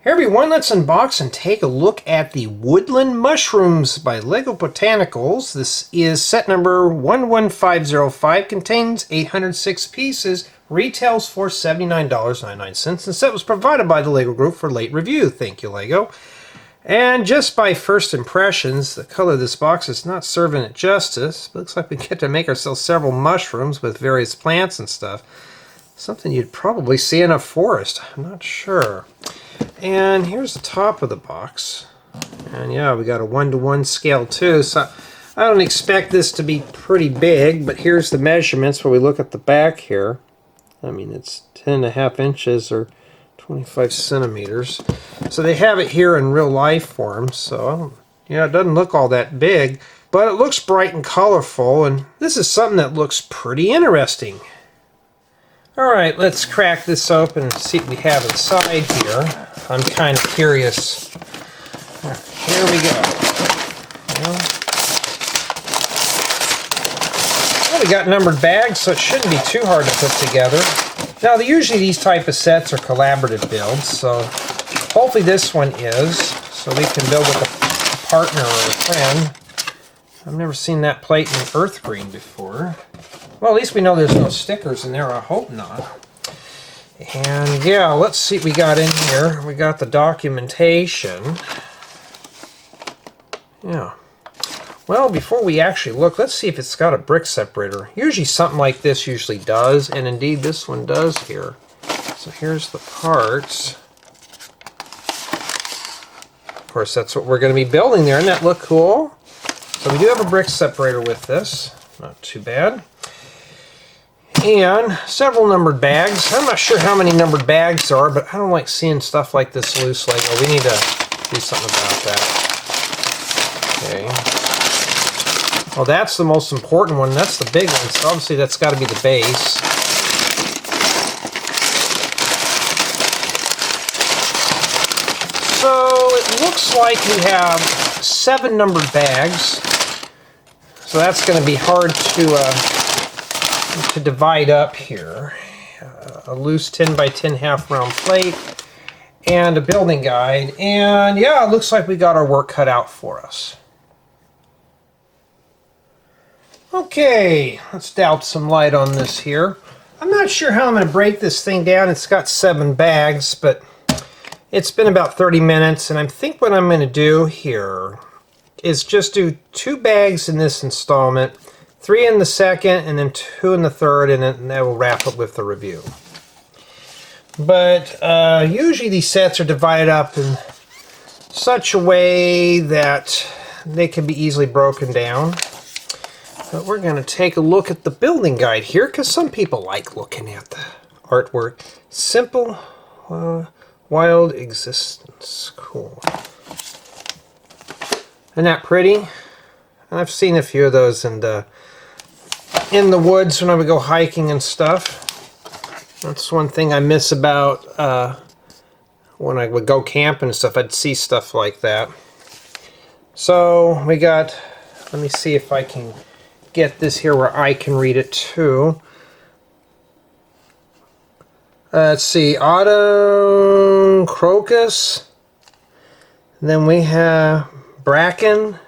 Hey everyone, let's unbox and take a look at the Woodland Mushrooms by LEGO Botanicals. This is set number 11505, contains 806 pieces, retails for $79.99. The set was provided by the LEGO Group for late review. Thank you, LEGO. And just by first impressions, the color of this box is not serving it justice. Looks like we get to make ourselves several mushrooms with various plants and stuff. Something you'd probably see in a forest. I'm not sure. And here's the top of the box. And yeah, we got a 1-to-1 scale too. So I don't expect this to be pretty big, but here's the measurements where we look at the back here. I mean, it's 10.5 inches or 25 centimeters. So they have it here in real life form. So yeah, it doesn't look all that big, but it looks bright and colorful. And this is something that looks pretty interesting. Alright, let's crack this open and see what we have inside here. I'm kind of curious. Here we go. Well, we got numbered bags, so it shouldn't be too hard to put together. Now, usually these type of sets are collaborative builds, so hopefully this one is, so we can build with a partner or a friend. I've never seen that plate in earth green before. Well, at least we know there's no stickers in there. I hope not. And yeah, let's see what we got in here. We got the documentation. Yeah. Well, before we actually look, let's see if it's got a brick separator. Usually something like this usually does, and indeed this one does here. So here's the parts. Of course, that's what we're going to be building there. Doesn't that look cool? So we do have a brick separator with this. Not too bad. And several numbered bags. I'm not sure how many numbered bags there are, but I don't like seeing stuff like this loose Lego. We need to do something about that. Okay. Well, that's the most important one. That's the big one, so obviously that's got to be the base. So it looks like we have 7 numbered bags. So that's going to be hard to divide up here. A loose 10 by 10 half round plate and a building guide. And yeah, it looks like we got our work cut out for us. Okay, let's douse some light on this here. I'm not sure how I'm going to break this thing down. It's got 7 bags, but it's been about 30 minutes, and I think what I'm going to do here is just do 2 bags in this installment, 3 in the second, and then 2 in the third, and then that will wrap up with the review. But usually these sets are divided up in such a way that they can be easily broken down. But we're going to take a look at the building guide here, because some people like looking at the artwork. Simple, wild existence. Cool. Isn't that pretty? I've seen a few of those in the woods when I would go hiking and stuff. That's one thing I miss about when I would go camping and stuff. I'd see stuff like that. So we got, let me see if I can get this here where I can read it too. Let's see, autumn crocus. And then we have Bracken,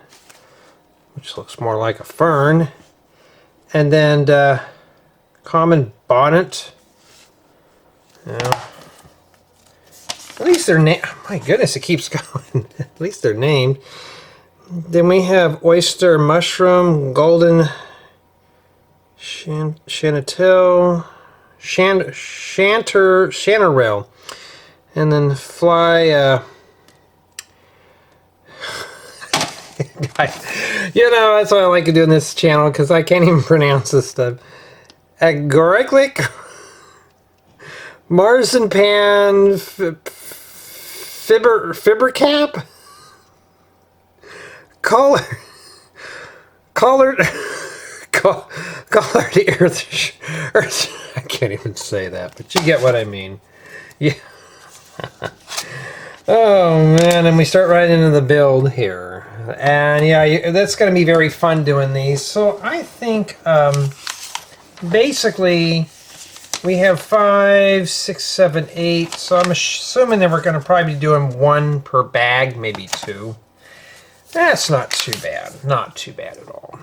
which looks more like a fern, and then common bonnet. Yeah. At least they're named. My goodness, it keeps going. At least they're named. Then we have oyster mushroom, golden chanterelle, chanterelle, and then fly. You know, that's what I like to do in this channel, because I can't even pronounce this stuff. Agaric, Marzipan Fibrecap, Collared Earthstar. I can't even say that, but you get what I mean. Yeah. Oh man, and we start right into the build here. And yeah, that's going to be very fun doing these. So I think basically We have 5, 6, 7, 8. So I'm assuming that we're going to probably be doing 1 per bag, maybe 2. That's not too bad. Not too bad at all.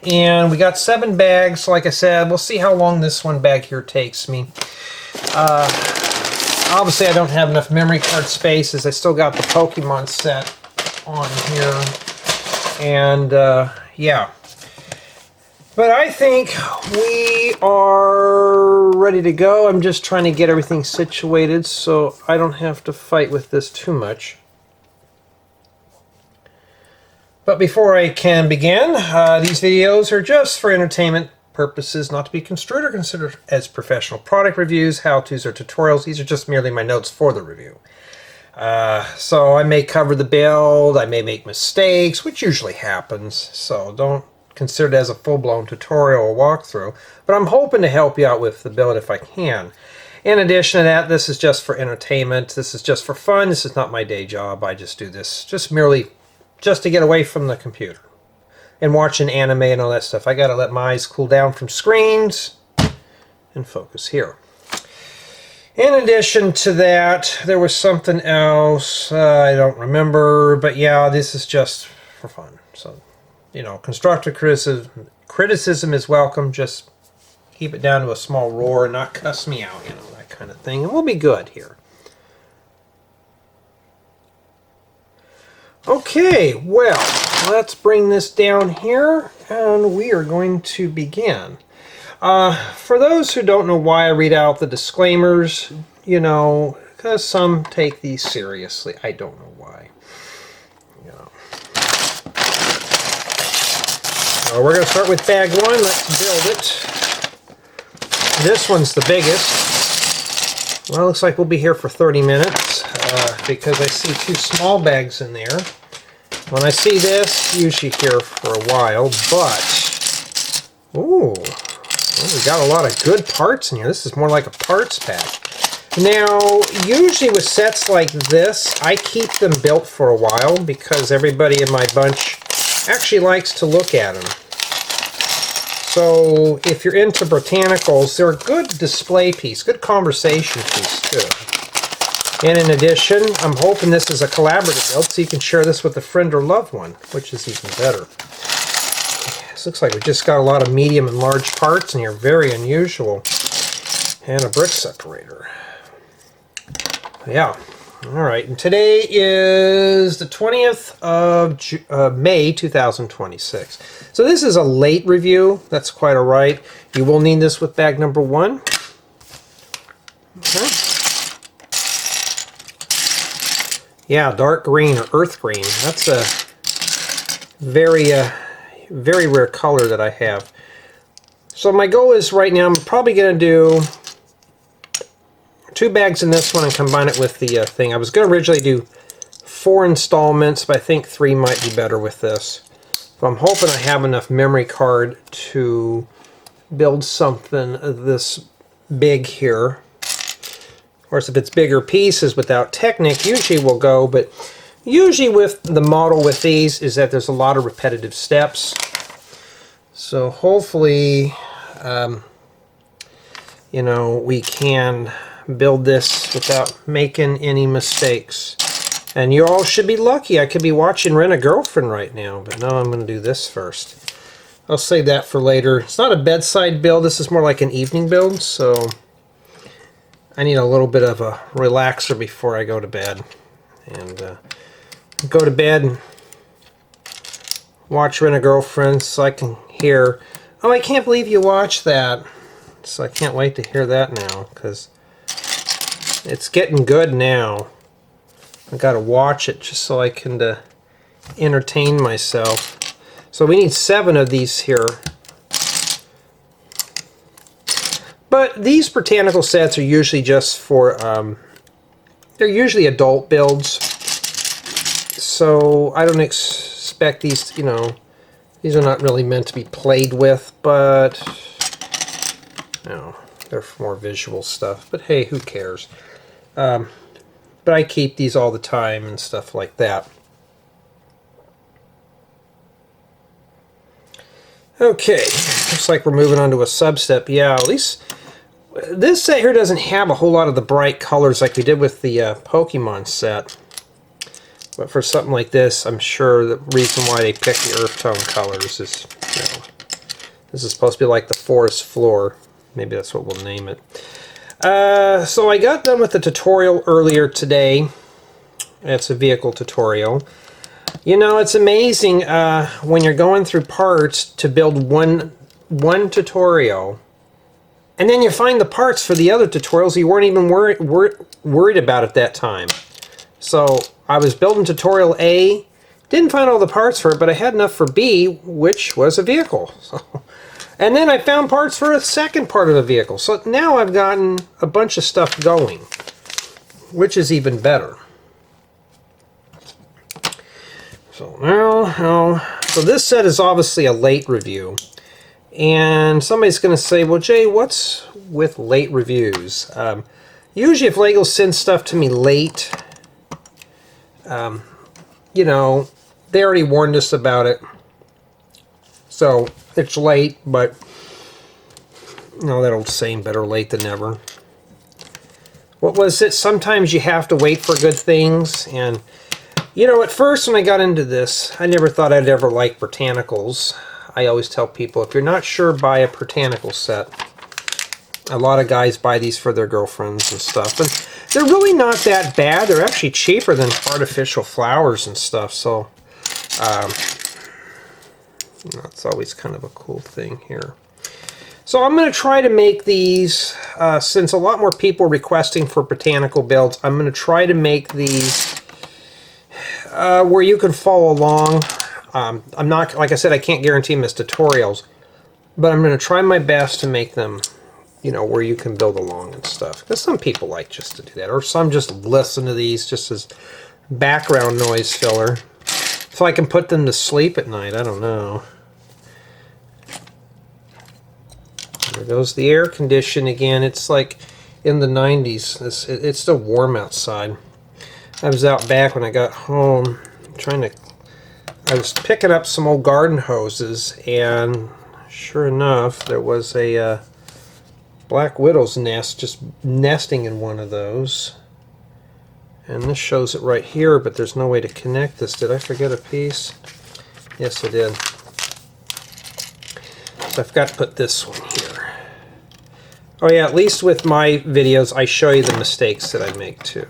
And we got 7 bags. Like I said, we'll see how long this one bag here takes me. Obviously, I don't have enough memory card space as I still got the Pokemon set on here. And, yeah. But I think we are ready to go. I'm just trying to get everything situated so I don't have to fight with this too much. But before I can begin, these videos are just for entertainment purposes, not to be construed or considered as professional product reviews, how-tos, or tutorials. These are just merely my notes for the review. So I may cover the build, I may make mistakes, which usually happens, so don't consider it as a full-blown tutorial or walkthrough, but I'm hoping to help you out with the build if I can. In addition to that, this is just for entertainment, this is just for fun, this is not my day job. I just do this just merely just to get away from the computer and watching anime and all that stuff. I gotta let my eyes cool down from screens and focus here. In addition to that, there was something else I don't remember, but yeah, this is just for fun. So, you know, constructive criticism is welcome. Just keep it down to a small roar and not cuss me out, you know, that kind of thing, and we'll be good here. Okay, well, let's bring this down here, and we are going to begin. For those who don't know why I read out the disclaimers, you know, because some take these seriously. I don't know why. You know. So we're going to start with bag 1. Let's build it. This one's the biggest. Well, it looks like we'll be here for 30 minutes because I see 2 small bags in there. When I see this, usually here for a while, but ooh, well, we got a lot of good parts in here. This is more like a parts pack. Now, usually with sets like this, I keep them built for a while because everybody in my bunch actually likes to look at them. So if you're into botanicals, they're a good display piece, good conversation piece too. And in addition, I'm hoping this is a collaborative build so you can share this with a friend or loved one, which is even better. This looks like we just got a lot of medium and large parts in here, very unusual. And a brick separator. Yeah, alright, and today is the 20th of May 2026. So this is a late review, that's quite alright. You will need this with bag number 1. Okay. Yeah, dark green or earth green. That's a very rare color that I have. So my goal is right now I'm probably going to do 2 bags in this one and combine it with the thing. I was going to originally do 4 installments, but I think 3 might be better with this. So I'm hoping I have enough memory card to build something this big here. Of course, if it's bigger pieces without Technic, usually will go, but usually with the model with these is that there's a lot of repetitive steps. So hopefully, you know, we can build this without making any mistakes. And you all should be lucky. I could be watching Rent a Girlfriend right now, but no, I'm going to do this first. I'll save that for later. It's not a bedside build. This is more like an evening build, so I need a little bit of a relaxer before I go to bed. And go to bed and watch Rent a Girlfriend so I can hear, oh, I can't believe you watched that. So I can't wait to hear that now, because it's getting good now. I gotta watch it just so I can entertain myself. So we need 7 of these here. But these botanical sets are usually just for, they're usually adult builds. So I don't expect these, you know, these are not really meant to be played with, but, you know, they're for more visual stuff. But hey, who cares? But I keep these all the time and stuff like that. Okay, looks like we're moving on to a sub-step. Yeah, at least This set here doesn't have a whole lot of the bright colors like we did with the Pokemon set. But for something like this, I'm sure the reason why they picked the earth tone colors is, you know, this is supposed to be like the forest floor. Maybe that's what we'll name it. So I got done with the tutorial earlier today. It's a vehicle tutorial. You know, it's amazing when you're going through parts to build one tutorial, and then you find the parts for the other tutorials you weren't even worried about at that time. So I was building tutorial A, didn't find all the parts for it, but I had enough for B, which was a vehicle. So, and then I found parts for a second part of the vehicle. So now I've gotten a bunch of stuff going, which is even better. So now, so this set is obviously a late review. And somebody's going to say, well, Jay, what's with late reviews? Usually if LEGO sends stuff to me late, you know, they already warned us about it. So it's late, but, you know, that old saying, better late than never. What was it? Sometimes you have to wait for good things. And, you know, at first when I got into this, I never thought I'd ever like botanicals. I always tell people, if you're not sure, buy a botanical set. A lot of guys buy these for their girlfriends and stuff. And they're really not that bad. They're actually cheaper than artificial flowers and stuff. So, that's always kind of a cool thing here. So I'm going to try to make these, since a lot more people are requesting for botanical builds, I'm going to try to make these where you can follow along. I'm not, like I said, I can't guarantee them as tutorials, but I'm going to try my best to make them, you know, where you can build along and stuff. Because some people like just to do that, or some just listen to these just as background noise filler. So I can put them to sleep at night, I don't know. There goes the air condition again. It's like in the 90s. It's still warm outside. I was out back when I got home I was picking up some old garden hoses, and sure enough, there was a black widow's nest just nesting in one of those. And this shows it right here, but there's no way to connect this. Did I forget a piece? Yes, I did. So I've got to put this one here. Oh yeah, at least with my videos, I show you the mistakes that I make too.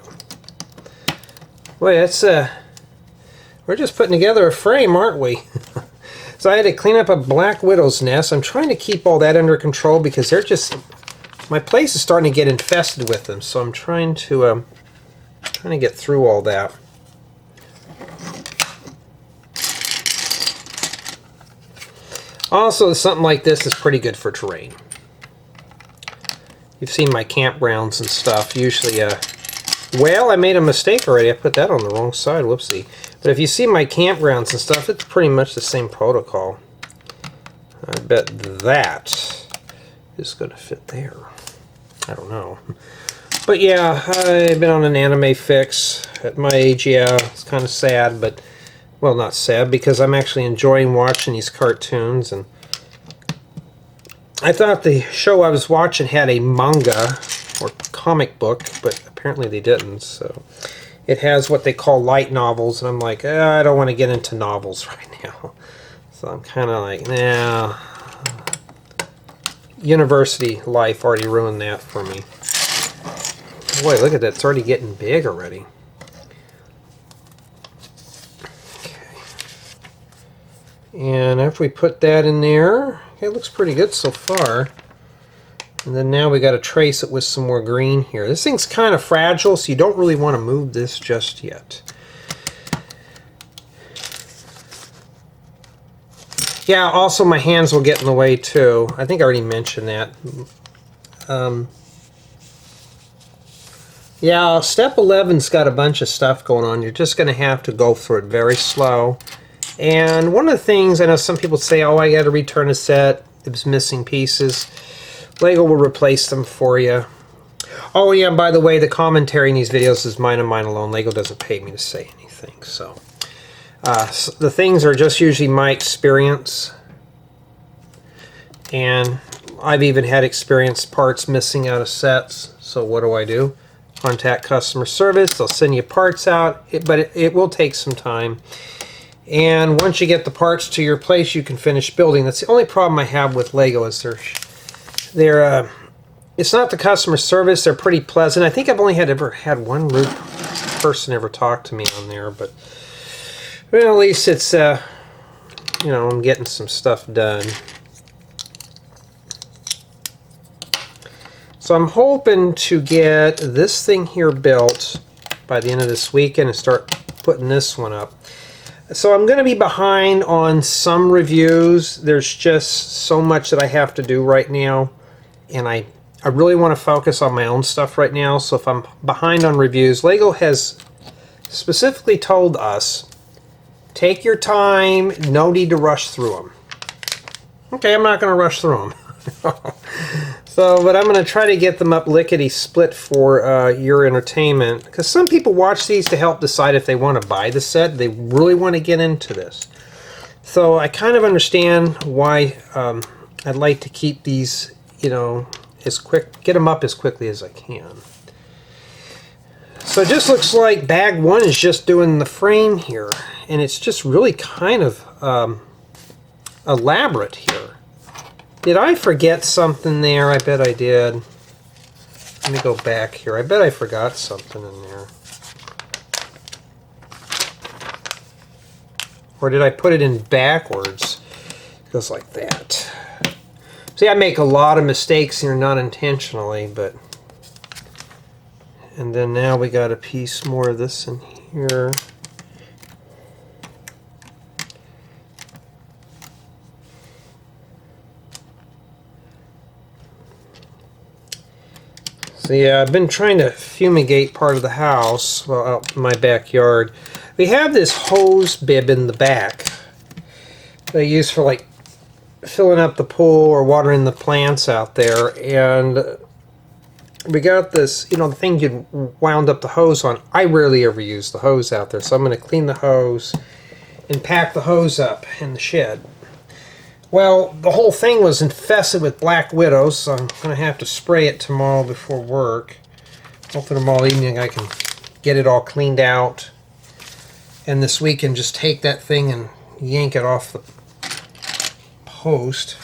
Boy, that's we're just putting together a frame, aren't we? So I had to clean up a black widow's nest. I'm trying to keep all that under control because they're just, my place is starting to get infested with them. So I'm trying to get through all that. Also, something like this is pretty good for terrain. You've seen my campgrounds and stuff. Usually, well, I made a mistake already. I put that on the wrong side. Whoopsie. But if you see my campgrounds and stuff, it's pretty much the same protocol. I bet that is going to fit there. I don't know. But yeah, I've been on an anime fix. At my age, yeah, it's kind of sad, but, well, not sad, because I'm actually enjoying watching these cartoons. And I thought the show I was watching had a manga or comic book, but apparently they didn't. So it has what they call light novels, and I'm like, I don't want to get into novels right now. So I'm kind of like, nah. University life already ruined that for me. Boy, look at that. It's already getting big already. Okay. And after we put that in there, okay, it looks pretty good so far. And then now we got to trace it with some more green here. This thing's kind of fragile, so you don't really want to move this just yet. Yeah, also my hands will get in the way too. I think I already mentioned that. Yeah, step 11's got a bunch of stuff going on. You're just going to have to go through it very slow. And one of the things, I know some people say, oh, I got to return a set. It was missing pieces. LEGO will replace them for you. Oh yeah, and by the way, the commentary in these videos is mine and mine alone. LEGO doesn't pay me to say anything. So the things are just usually my experience. And I've even had experienced parts missing out of sets. So what do? Contact customer service. They'll send you parts out, but it will take some time. And once you get the parts to your place, you can finish building. That's the only problem I have with Lego is it's not the customer service. They're pretty pleasant. I think I've only ever had one rude person ever talk to me on there, but well, at least it's you know, I'm getting some stuff done. So I'm hoping to get this thing here built by the end of this weekend and start putting this one up. So I'm going to be behind on some reviews. There's just so much that I have to do right now, and I really want to focus on my own stuff right now. So if I'm behind on reviews, LEGO has specifically told us, take your time, no need to rush through them. Okay, I'm not going to rush through them. So, but I'm going to try to get them up lickety-split for your entertainment, because some people watch these to help decide if they want to buy the set. They really want to get into this. So I kind of understand why I'd like to keep these, you know, get them up as quickly as I can. So it just looks like bag one is just doing the frame here, and it's just really kind of elaborate here. Did I forget something there? I bet I did. Let me go back here. I bet I forgot something in there. Or did I put it in backwards? It goes like that. See, I make a lot of mistakes here, not intentionally, but... And then now we got a piece more of this in here. So yeah, I've been trying to fumigate part of the house, well, out in my backyard. We have this hose bib in the back that I use for like filling up the pool or watering the plants out there, and we got this, you know, the thing you wound up the hose on. I rarely ever use the hose out there, so I'm going to clean the hose and pack the hose up in the shed. Well, the whole thing was infested with black widows, so I'm going to have to spray it tomorrow before work. Hopefully tomorrow evening I can get it all cleaned out, and this weekend just take that thing and yank it off the post,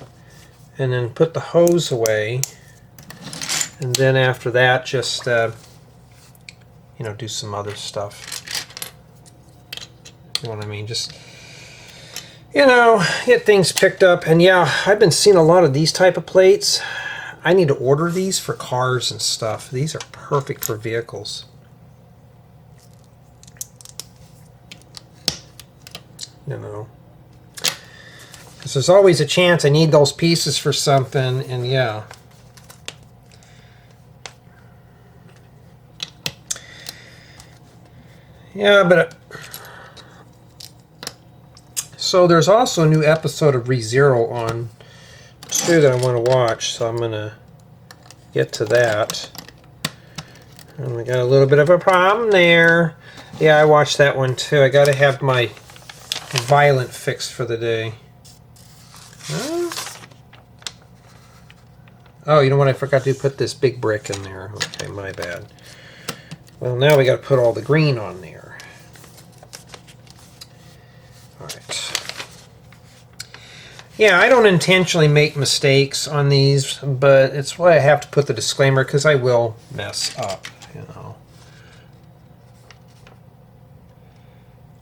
and then put the hose away, and then after that just you know, do some other stuff. You know what I mean? Just, you know, get things picked up. And yeah, I've been seeing a lot of these type of plates. I need to order these for cars and stuff. These are perfect for vehicles. You know, because there's always a chance I need those pieces for something, and yeah. Yeah, but... So there's also a new episode of ReZero on too that I want to watch, so I'm going to get to that. And we got a little bit of a problem there. Yeah, I watched that one too. I got to have my violent fixed for the day. Oh, you know what? I forgot to put this big brick in there. Okay, my bad. Well, now we got to put all the green on there. Alright. Yeah, I don't intentionally make mistakes on these, but it's why I have to put the disclaimer, because I will mess up, you know.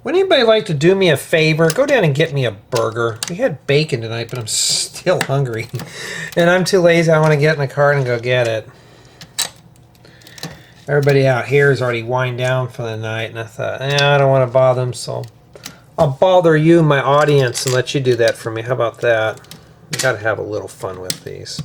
Would anybody like to do me a favor? Go down and get me a burger. We had bacon tonight, but I'm still hungry. And I'm too lazy. I want to get in the car and go get it. Everybody out here is already wind down for the night, and I thought, I don't want to bother them, so I'll bother you, my audience, and let you do that for me. How about that? We got to have a little fun with these.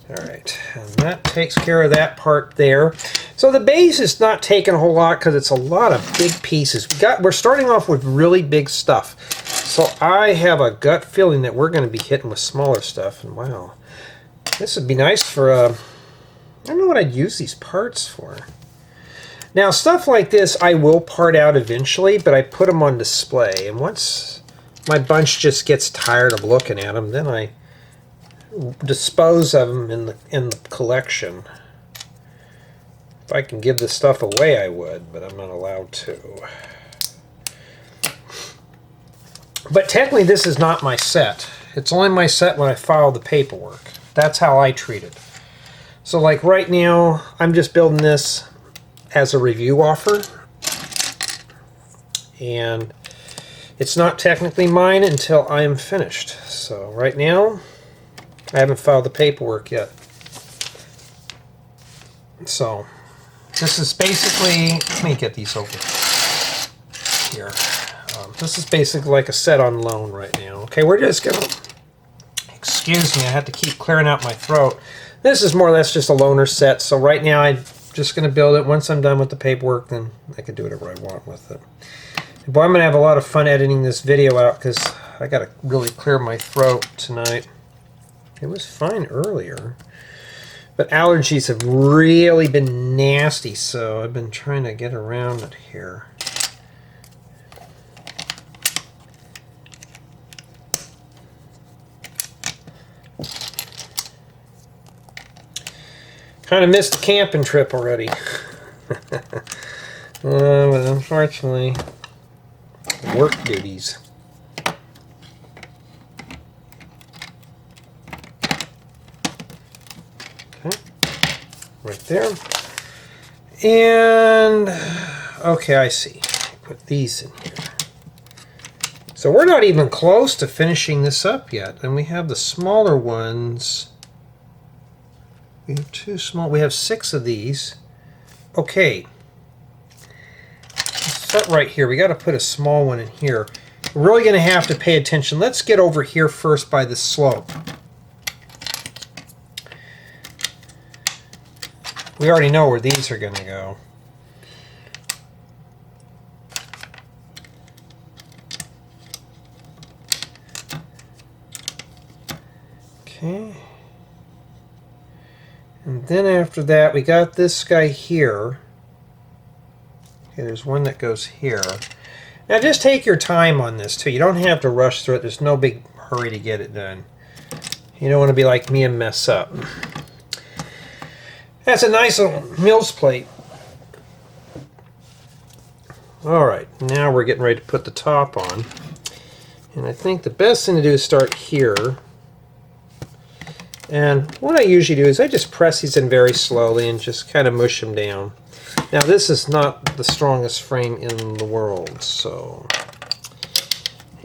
Alright, and that takes care of that part there. So the base is not taking a whole lot because it's a lot of big pieces. We're starting off with really big stuff. So I have a gut feeling that we're going to be hitting with smaller stuff. And wow, this would be nice for I don't know what I'd use these parts for. Now, stuff like this I will part out eventually, but I put them on display. And once my bunch just gets tired of looking at them, then I dispose of them in the collection. If I can give this stuff away, I would, but I'm not allowed to. But technically, this is not my set. It's only my set when I file the paperwork. That's how I treat it. So like right now, I'm just building this as a review offer. And it's not technically mine until I am finished. So right now, I haven't filed the paperwork yet. So this is basically, let me get these over here. This is basically like a set on loan right now. Okay, we're just gonna, excuse me, I have to keep clearing out my throat. This is more or less just a loaner set. So right now I'm just gonna build it. Once I'm done with the paperwork, then I can do whatever I want with it. Boy, I'm gonna have a lot of fun editing this video out because I gotta really clear my throat tonight. It was fine earlier, but allergies have really been nasty, so I've been trying to get around it here. Kind of missed the camping trip already. But unfortunately, work duties. Okay, right there. And, okay, I see. Put these in here. So we're not even close to finishing this up yet. And we have the smaller ones. We have two small, we have 6 of these. Okay. Let's start right here. We got to put a small one in here. We're really going to have to pay attention. Let's get over here first by the slope. We already know where these are going to go. Okay. And then after that, we got this guy here. Okay, there's one that goes here. Now just take your time on this too. You don't have to rush through it. There's no big hurry to get it done. You don't want to be like me and mess up. That's a nice little Mills plate. Alright, now we're getting ready to put the top on. And I think the best thing to do is start here. And what I usually do is I just press these in very slowly and just kind of mush them down. Now this is not the strongest frame in the world, so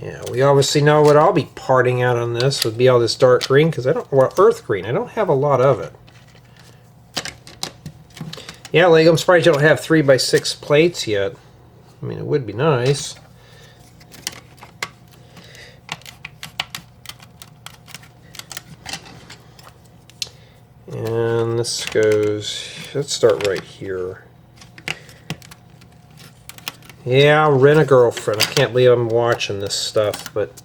yeah, we obviously know what I'll be parting out on this would be all this dark green, because I don't, well, earth green, I don't have a lot of it. Yeah, LEGO, I'm surprised you don't have 3x6 plates yet. I mean, it would be nice. And this goes, let's start right here. Yeah, I'll rent a girlfriend. I can't believe I'm watching this stuff, but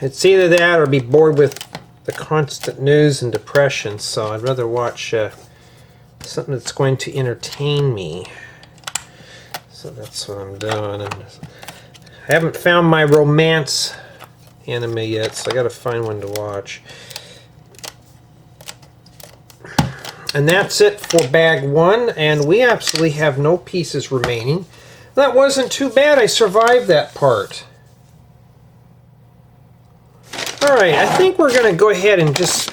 it's either that or be bored with the constant news and depression, so I'd rather watch something that's going to entertain me. So that's what I'm doing. And I haven't found my romance anime yet, so I gotta find one to watch. And that's it for bag 1, and we absolutely have no pieces remaining. That wasn't too bad. I survived that part. Alright, I think we're going to go ahead and just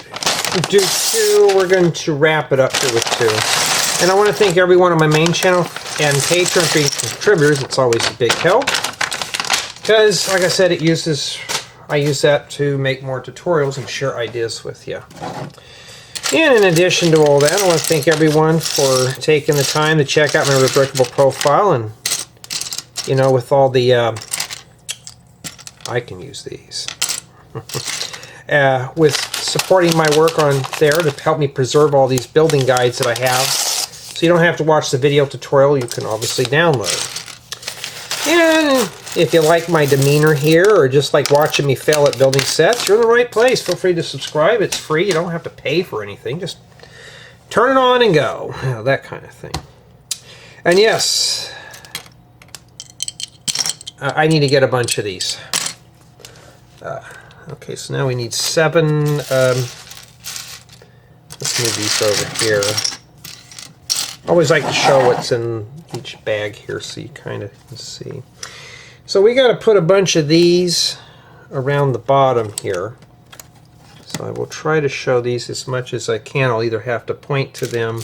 do 2. We're going to wrap it up here with 2. And I want to thank everyone on my main channel and Patreon for being contributors. It's always a big help. Because, like I said, I use that to make more tutorials and share ideas with you. And in addition to all that, I want to thank everyone for taking the time to check out my Rebrickable profile, and you know, with all the I can use these with supporting my work on there to help me preserve all these building guides that I have, so you don't have to watch the video tutorial. You can obviously download. And if you like my demeanor here, or just like watching me fail at building sets, you're in the right place. Feel free to subscribe. It's free. You don't have to pay for anything. Just turn it on and go. You know, that kind of thing. And yes, I need to get a bunch of these. Okay, so now we need 7. Let's move these over here. I always like to show what's in each bag here so you kind of can see. So we got to put a bunch of these around the bottom here. So I will try to show these as much as I can. I'll either have to point to them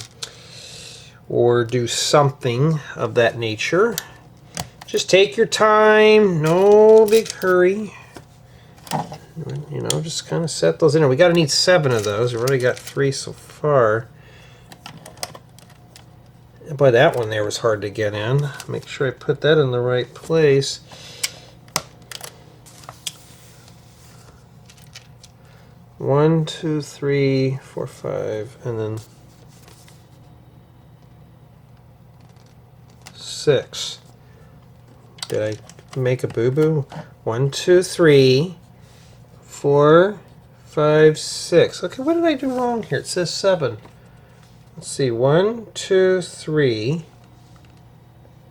or do something of that nature. Just take your time, no big hurry. You know, just kind of set those in there. We got to need 7 of those. We've already got 3 so far. Boy, that one there was hard to get in. Make sure I put that in the right place. One, 2, 3, 4, 5, and then 6. Did I make a boo-boo? 1, 2, 3, 4, 5, 6. Okay, what did I do wrong here? It says 7. Let's see, 1, 2, 3.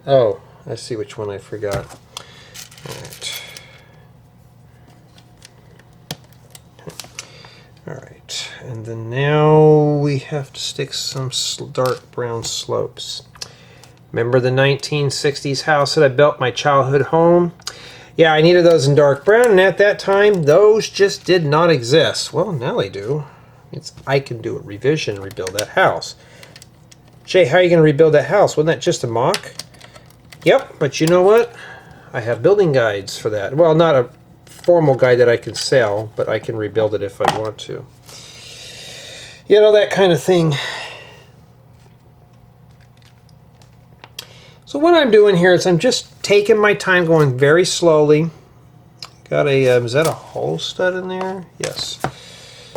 Oh, I see which one I forgot. All right. All right, and then now we have to stick some dark brown slopes. Remember the 1960s house that I built, my childhood home? Yeah, I needed those in dark brown, and at that time, those just did not exist. Well, now they do. I can do a revision and rebuild that house. Jay, how are you going to rebuild that house? Wasn't that just a mock? Yep, but you know what? I have building guides for that. Well, not a formal guide that I can sell, but I can rebuild it if I want to. You know, that kind of thing. So what I'm doing here is I'm just taking my time, going very slowly. Got a, is that a hole stud in there? Yes.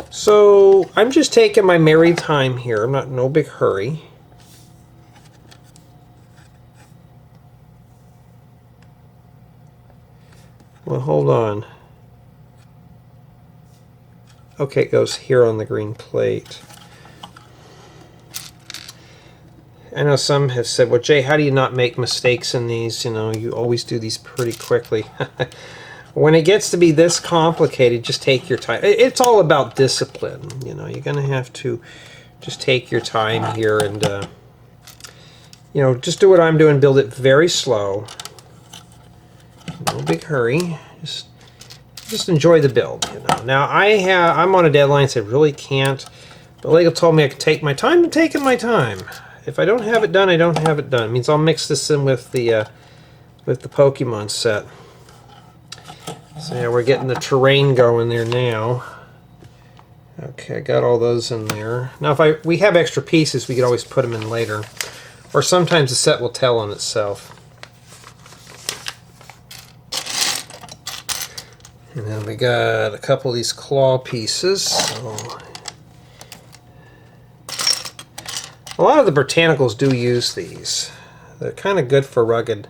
So I'm just taking my merry time here. I'm not in no big hurry. Well, hold on. Okay, it goes here on the green plate. I know some have said, well, Jay, how do you not make mistakes in these? You know, you always do these pretty quickly. When it gets to be this complicated, just take your time. It's all about discipline. You know, you're going to have to just take your time here and, you know, just do what I'm doing. Build it very slow. No big hurry. Just enjoy the build. You know. Now I'm on a deadline, so I really can't. But LEGO told me I could take my time. I'm taking my time. If I don't have it done, I don't have it done. It means I'll mix this in with the Pokemon set. So yeah, we're getting the terrain going there now. Okay, I got all those in there. Now, if we have extra pieces, we could always put them in later. Or sometimes the set will tell on itself. And then we got a couple of these claw pieces. So a lot of the botanicals do use these. They're kind of good for rugged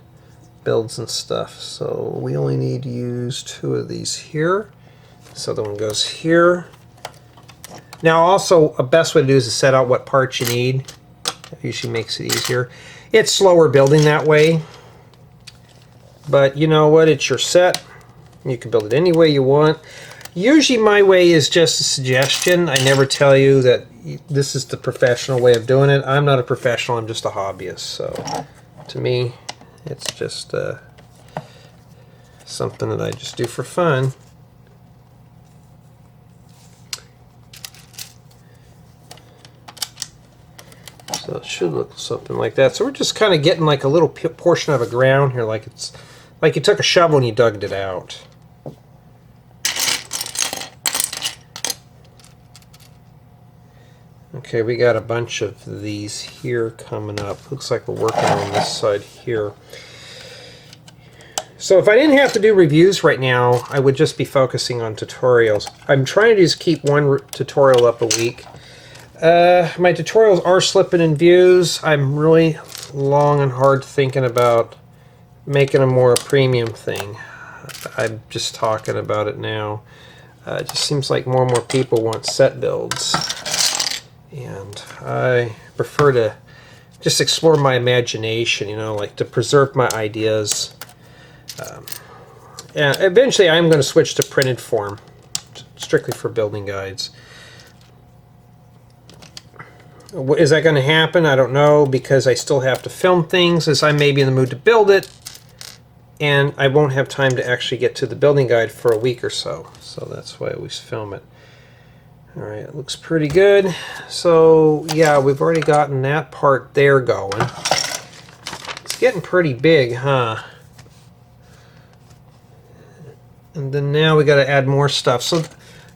builds and stuff. So we only need to use 2 of these here. This other one goes here. Now also, a best way to do is to set out what parts you need. That usually makes it easier. It's slower building that way. But you know what? It's your set. You can build it any way you want. Usually my way is just a suggestion. I never tell you that this is the professional way of doing it. I'm not a professional, I'm just a hobbyist. So to me, it's just something that I just do for fun. So it should look something like that. So we're just kind of getting like a little portion of a ground here, like it's like you took a shovel and you dug it out. Okay, we got a bunch of these here coming up. Looks like we're working on this side here. So if I didn't have to do reviews right now, I would just be focusing on tutorials. I'm trying to just keep one tutorial up a week. My tutorials are slipping in views. I'm really long and hard thinking about making them more a premium thing. I'm just talking about it now. It just seems like more and more people want set builds. And I prefer to just explore my imagination, you know, like to preserve my ideas. And eventually I'm going to switch to printed form. strictly for building guides. Is that going to happen? I don't know, because I still have to film things, as I may be in the mood to build it, and I won't have time to actually get to the building guide for a week or so. So that's why I always film it. Alright, it looks pretty good. So yeah, we've already gotten that part there going. It's getting pretty big, huh? And then now we got to add more stuff. So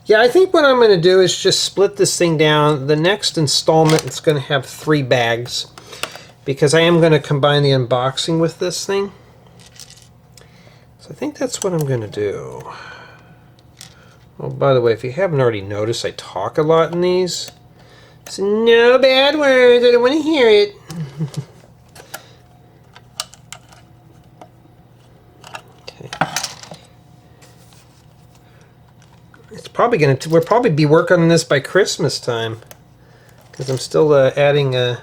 yeah, I think what I'm going to do is just split this thing down. The next installment is going to have 3 bags, because I am going to combine the unboxing with this thing. So I think that's what I'm going to do. Oh, by the way, if you haven't already noticed, I talk a lot in these. So no bad words, I don't want to hear it. Okay. It's probably going to, we'll probably be working on this by Christmas time, because I'm still adding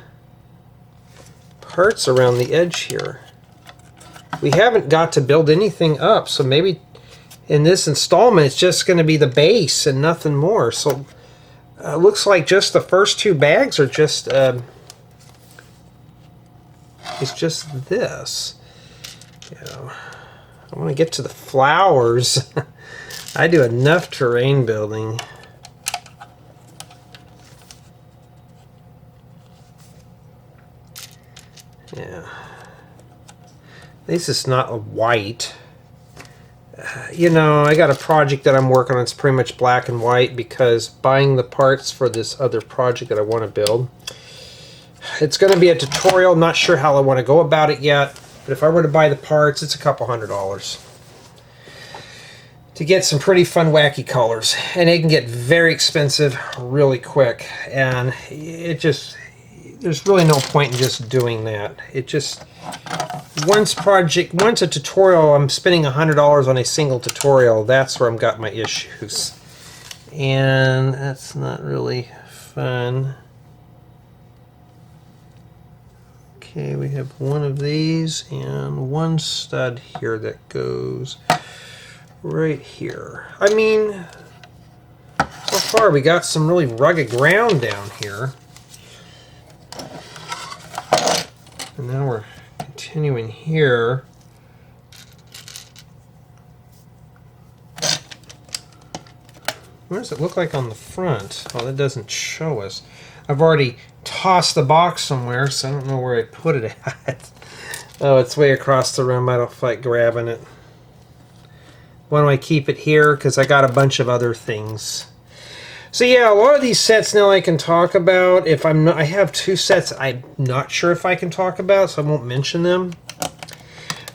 parts around the edge here. We haven't got to build anything up, so maybe in this installment it's just going to be the base and nothing more. So looks like just the first 2 bags are just it's just this. You know, I want to get to the flowers. I do enough terrain building. Yeah. At least it's not a white. You know, I got a project that I'm working on. It's pretty much black and white, because buying the parts for this other project that I want to build, it's going to be a tutorial. I'm not sure how I want to go about it yet, but if I were to buy the parts, it's a couple $100 to get some pretty fun, wacky colors. And they can get very expensive really quick, and it just, there's really no point in just doing that. It just, once a tutorial, I'm spending $100 on a single tutorial. That's where I've got my issues, and that's not really fun. Okay, we have one of these and one stud here that goes right here. I mean, so far we got some really rugged ground down here, and now we're continuing here. What does it look like on the front? Oh, that doesn't show us. I've already tossed the box somewhere, so I don't know where I put it at. Oh, it's way across the room. I don't feel like grabbing it. Why don't I keep it here? Because I got a bunch of other things. So yeah, a lot of these sets now I can talk about. If I'm not, I have 2 sets I'm not sure if I can talk about, so I won't mention them.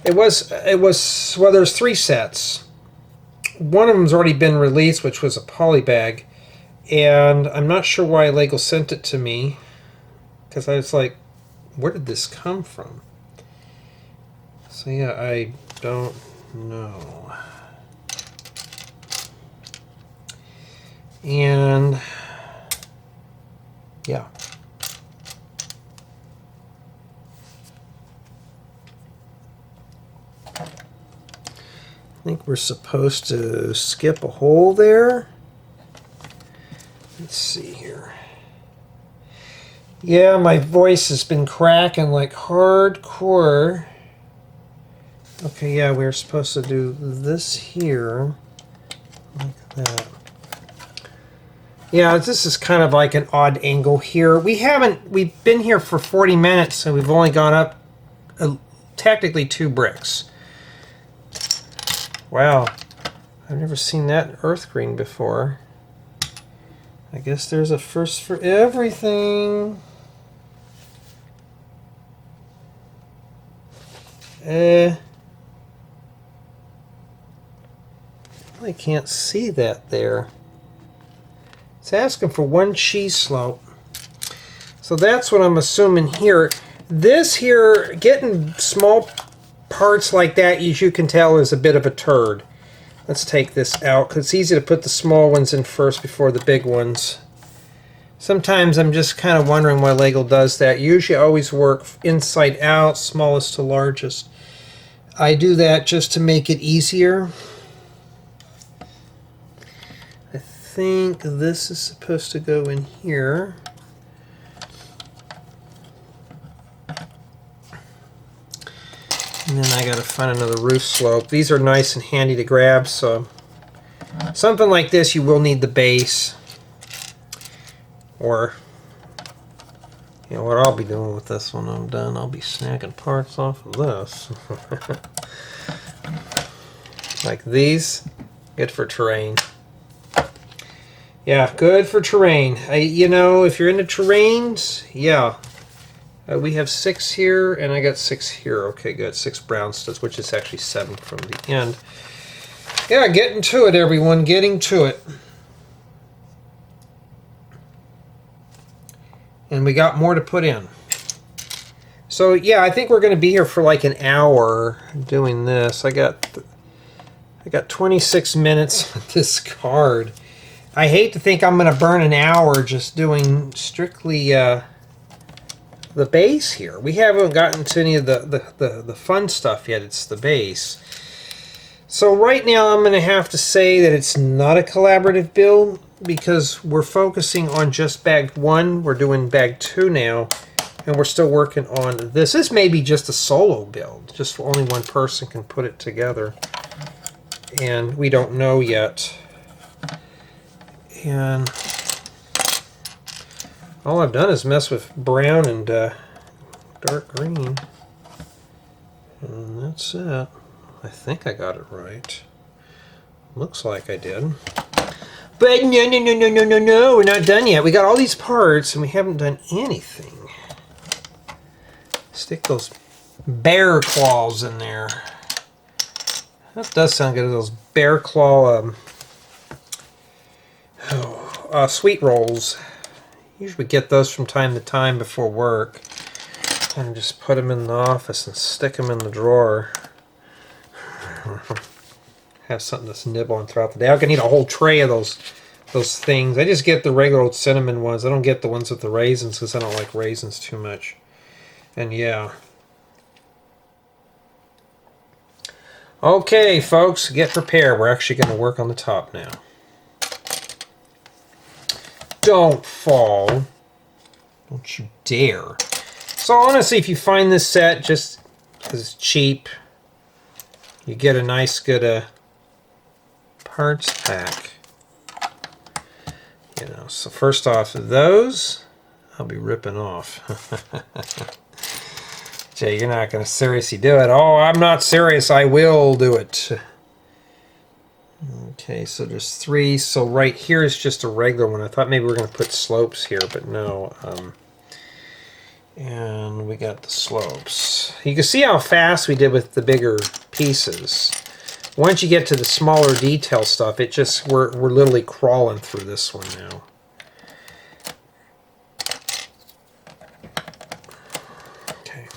Well, there's 3 sets. One of them's already been released, which was a poly bag, and I'm not sure why LEGO sent it to me, because I was like, where did this come from? So yeah, I don't know. And yeah. I think we're supposed to skip a hole there. Let's see here. Yeah, my voice has been cracking like hardcore. Okay, yeah, we're supposed to do this here, like that. Yeah, this is kind of like an odd angle here. We've been here for 40 minutes, and we've only gone up technically 2 bricks. Wow, I've never seen that earth green before. I guess there's a first for everything. I can't see that there. It's asking for 1 cheese slope. So that's what I'm assuming here. This here, getting small parts like that, as you can tell, is a bit of a turd. Let's take this out, because it's easy to put the small ones in first before the big ones. Sometimes I'm just kind of wondering why LEGO does that. Usually I always work inside out, smallest to largest. I do that just to make it easier. I think this is supposed to go in here. And then I gotta find another roof slope. These are nice and handy to grab, so something like this you will need the base. Or, you know what I'll be doing with this when I'm done, I'll be snagging parts off of this. Like these, good for terrain. Yeah, good for terrain. You know, if you're into terrains, yeah. We have 6 here, and I got 6 here. Okay, good. 6 brown studs, which is actually 7 from the end. Yeah, getting to it, everyone. Getting to it. And we got more to put in. So, yeah, I think we're going to be here for like an hour doing this. I got 26 minutes with this card. I hate to think I'm going to burn an hour just doing strictly... the base here. We haven't gotten to any of the fun stuff yet. It's the base. So right now I'm going to have to say that it's not a collaborative build because we're focusing on just bag 1. We're doing bag 2 now, and we're still working on this. This may be just a solo build, just only one person can put it together, and we don't know yet. And all I've done is mess with brown and dark green. And that's it. I think I got it right. Looks like I did. But no, we're not done yet. We got all these parts and we haven't done anything. Stick those bear claws in there. That does sound good, those bear claw sweet rolls. Usually get those from time to time before work. And just put them in the office and stick them in the drawer. Have something to nibble on throughout the day. I'm going to need a whole tray of those things. I just get the regular old cinnamon ones. I don't get the ones with the raisins because I don't like raisins too much. And yeah. Okay, folks, get prepared. We're actually going to work on the top now. Don't fall. Don't you dare. So honestly, if you find this set just because it's cheap, you get a nice good parts pack. You know, so first off, those I'll be ripping off. Jay, you're not going to seriously do it. Oh, I'm not serious. I will do it. Okay, so there's 3. So right here is just a regular one. I thought maybe we were going to put slopes here, but no. And we got the slopes. You can see how fast we did with the bigger pieces. Once you get to the smaller detail stuff, it just we're literally crawling through this one now. Okay.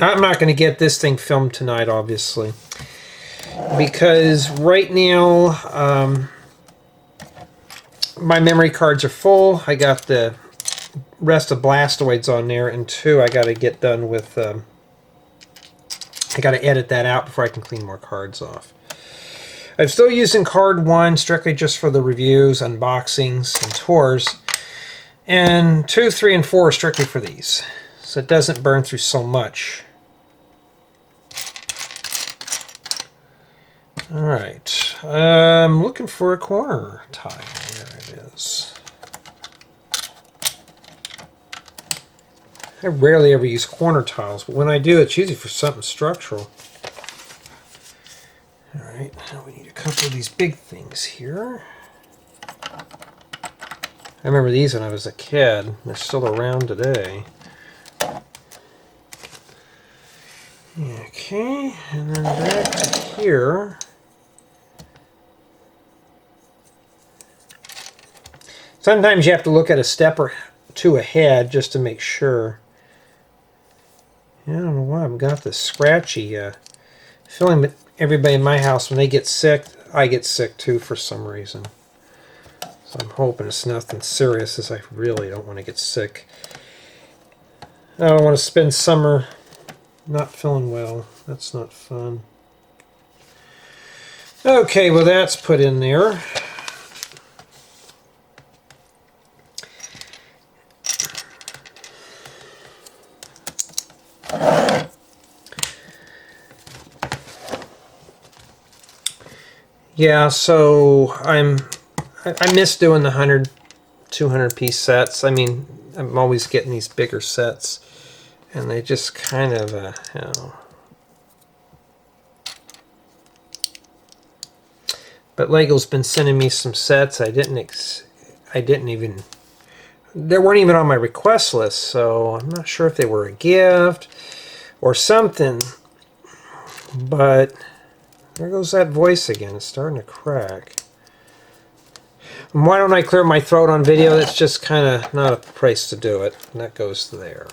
I'm not going to get this thing filmed tonight, obviously, because right now my memory cards are full. I got the rest of Blastoids on there, and 2 I got to get done with. I got to edit that out before I can clean more cards off. I'm still using card 1 strictly just for the reviews, unboxings, and tours, and 2, 3, and 4 are strictly for these, so it doesn't burn through so much. Alright, I'm looking for a corner tile. There it is. I rarely ever use corner tiles, but when I do, it's usually for something structural. Alright, now we need a couple of these big things here. I remember these when I was a kid. They're still around today. Okay, and then back to here. Sometimes you have to look at a step or 2 ahead just to make sure. I don't know why I've got this scratchy feeling, but everybody in my house, when they get sick, I get sick too for some reason. So I'm hoping it's nothing serious, as I really don't want to get sick. I don't want to spend summer not feeling well. That's not fun. Okay, well that's put in there. Yeah, so I miss doing the 100, 200 piece sets. I mean, I'm always getting these bigger sets, and they just kind of, you know. But LEGO's been sending me some sets I didn't even, they weren't even on my request list, so I'm not sure if they were a gift or something. But there goes that voice again. It's starting to crack. And why don't I clear my throat on video? That's just kind of not a place to do it. And that goes there.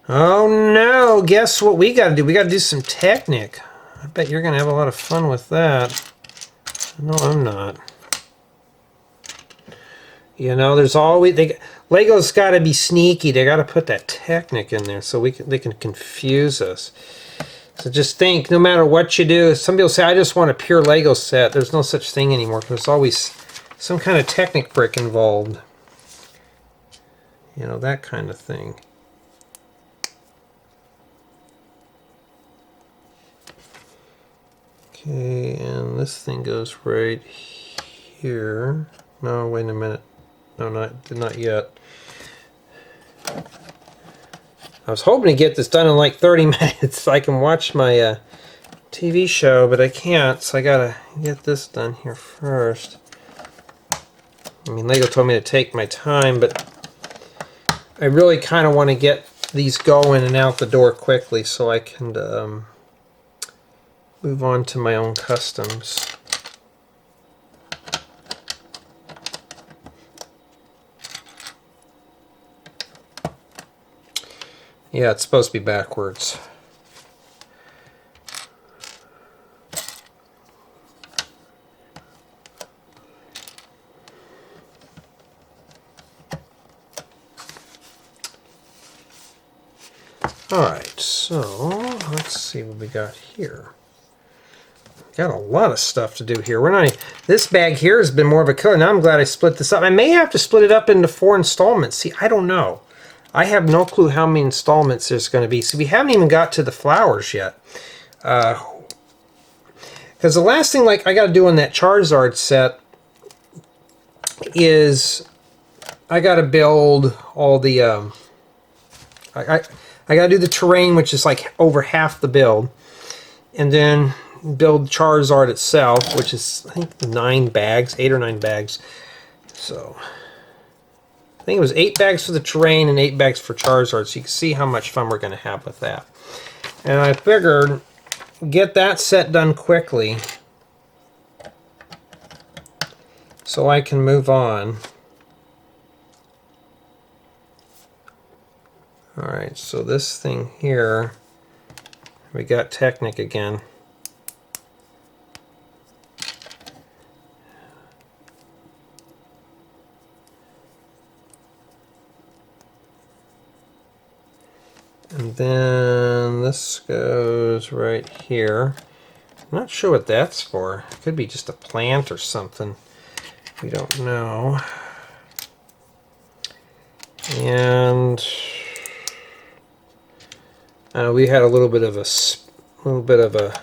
Oh no, guess what we got to do? We got to do some Technic. I bet you're going to have a lot of fun with that. No, I'm not. You know, there's always... LEGO's got to be sneaky. They got to put that Technic in there so they can confuse us. So just think, no matter what you do, some people say, I just want a pure LEGO set. There's no such thing anymore. There's always some kind of Technic brick involved. You know, that kind of thing. Okay, and this thing goes right here. No, wait a minute. No, not yet. I was hoping to get this done in like 30 minutes so I can watch my TV show, but I can't, so I gotta get this done here first. I mean, LEGO told me to take my time, but I really kind of want to get these going and out the door quickly so I can move on to my own customs. Yeah, it's supposed to be backwards. Alright, so let's see what we got here. Got a lot of stuff to do here. This bag here has been more of a killer. Now I'm glad I split this up. I may have to split it up into 4 installments. See, I don't know. I have no clue how many installments there's going to be. See, we haven't even got to the flowers yet. Because the last thing I got to do on that Charizard set is I got to build all the... I got to do the terrain, which is like over half the build. And then build Charizard itself, which is, I think, 9 bags, 8 or 9 bags. So... I think it was 8 bags for the terrain and 8 bags for Charizard, so you can see how much fun we're going to have with that. And I figured, get that set done quickly so I can move on. Alright, so this thing here, we got Technic again. And then this goes right here. I'm not sure what that's for. It could be just a plant or something. We don't know. And we had a little bit of a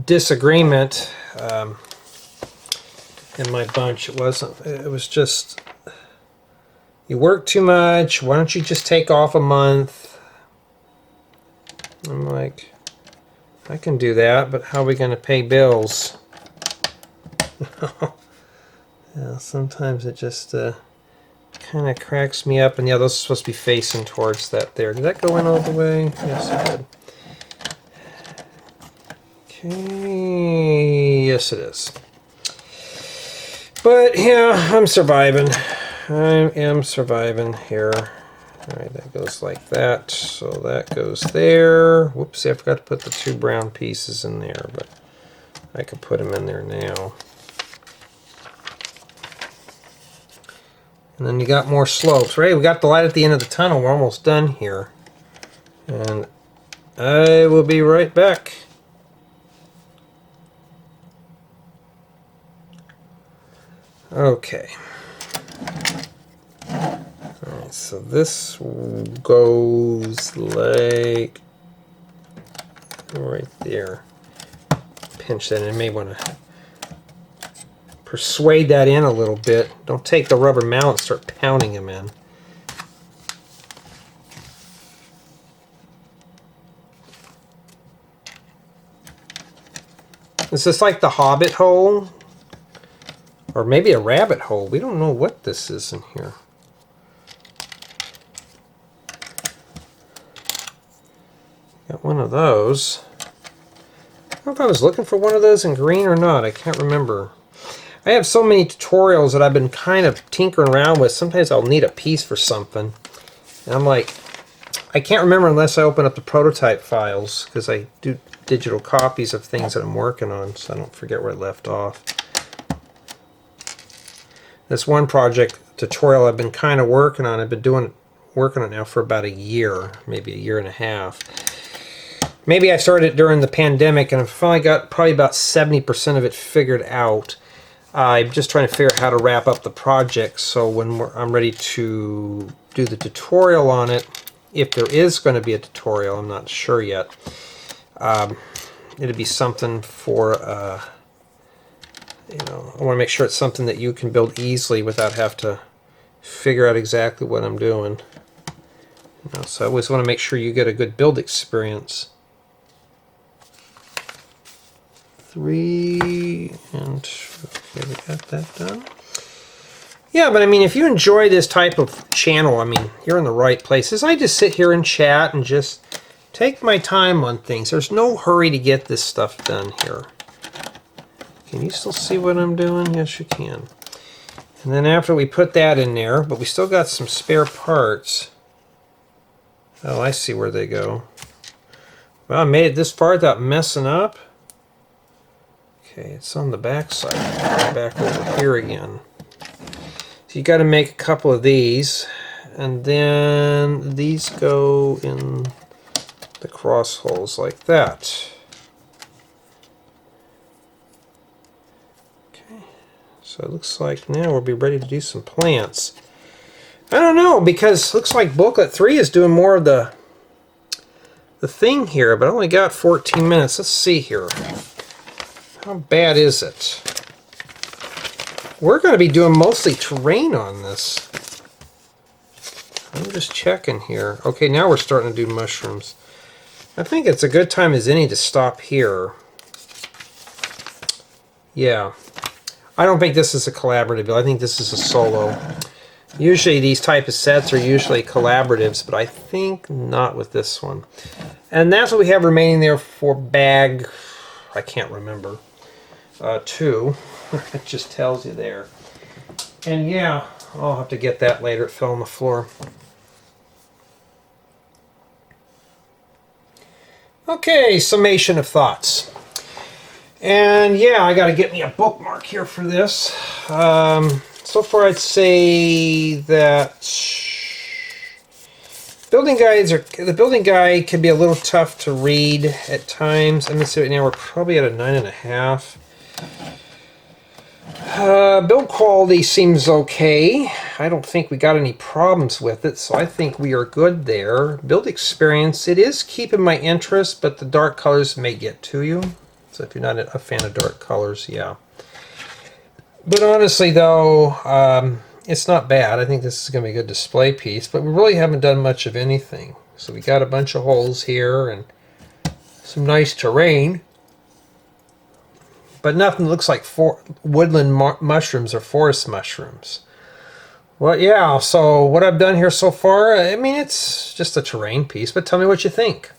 disagreement in my bunch. It was just, you work too much, why don't you just take off a month? I'm like, I can do that, but how are we going to pay bills? Yeah, sometimes it just kind of cracks me up. And yeah, those are supposed to be facing towards that there. Did that go in all the way? Yes, it did. Okay, yes it is. But yeah, I'm surviving. I am surviving here. Alright, that goes like that. So that goes there. Whoopsie, I forgot to put the 2 brown pieces in there, but I could put them in there now. And then you got more slopes. Right, we got the light at the end of the tunnel. We're almost done here. And I will be right back. Okay. Alright, so this goes like right there. pinch that in. You may want to persuade that in a little bit. Don't take the rubber mallet and start pounding them in. Is this like the Hobbit hole? Or maybe a rabbit hole. We don't know what this is in here. Got one of those. I don't know if I was looking for one of those in green or not. I can't remember. I have so many tutorials that I've been kind of tinkering around with. Sometimes I'll need a piece for something. And I'm like, I can't remember unless I open up the prototype files, because I do digital copies of things that I'm working on, so I don't forget where I left off. This one project tutorial I've been kind of working on. I've been working on it now for about a year, maybe a year and a half. Maybe I started it during the pandemic, and I've finally got probably about 70% of it figured out. I'm just trying to figure out how to wrap up the project, so when I'm ready to do the tutorial on it, if there is going to be a tutorial, I'm not sure yet. It'd be something for, you know, I want to make sure it's something that you can build easily without have to figure out exactly what I'm doing. You know, so I always want to make sure you get a good build experience. 3 and okay, we got that done. Yeah, but I mean, if you enjoy this type of channel, I mean, you're in the right places. I just sit here and chat and just take my time on things. There's no hurry to get this stuff done here. Can you still see what I'm doing? Yes, you can. And then after we put that in there, but we still got some spare parts. Oh, I see where they go. Well, I made it this far without messing up. Okay, it's on the back side. Back over here again. So you got to make a couple of these, and then these go in the cross holes like that. Okay, so it looks like now we'll be ready to do some plants. I don't know, because it looks like booklet 3 is doing more of the thing here, but I only got 14 minutes. Let's see here. How bad is it? We're going to be doing mostly terrain on this. I'm just checking here. Okay, now we're starting to do mushrooms. I think it's a good time as any to stop here. Yeah. I don't think this is a collaborative build. I think this is a solo. Usually these type of sets are usually collaboratives, but I think not with this one. And that's what we have remaining there for bag, I can't remember, 2. It just tells you there. And yeah, I'll have to get that later. It fell on the floor. Okay, Summation of Thoughts. And yeah, I got to get me a bookmark here for this. So far I'd say that the building guide can be a little tough to read at times. I'm going to say right now we're probably at a 9.5. Build quality seems okay. I don't think we got any problems with it, so I think we are good there. Build experience, it is keeping my interest, but the dark colors may get to you. So if you're not a fan of dark colors, yeah. But honestly, though, it's not bad. I think this is going to be a good display piece, but we really haven't done much of anything. So we got a bunch of holes here and some nice terrain. But nothing looks like woodland mushrooms or forest mushrooms. Well, yeah, so what I've done here so far, I mean, it's just a terrain piece, but tell me what you think.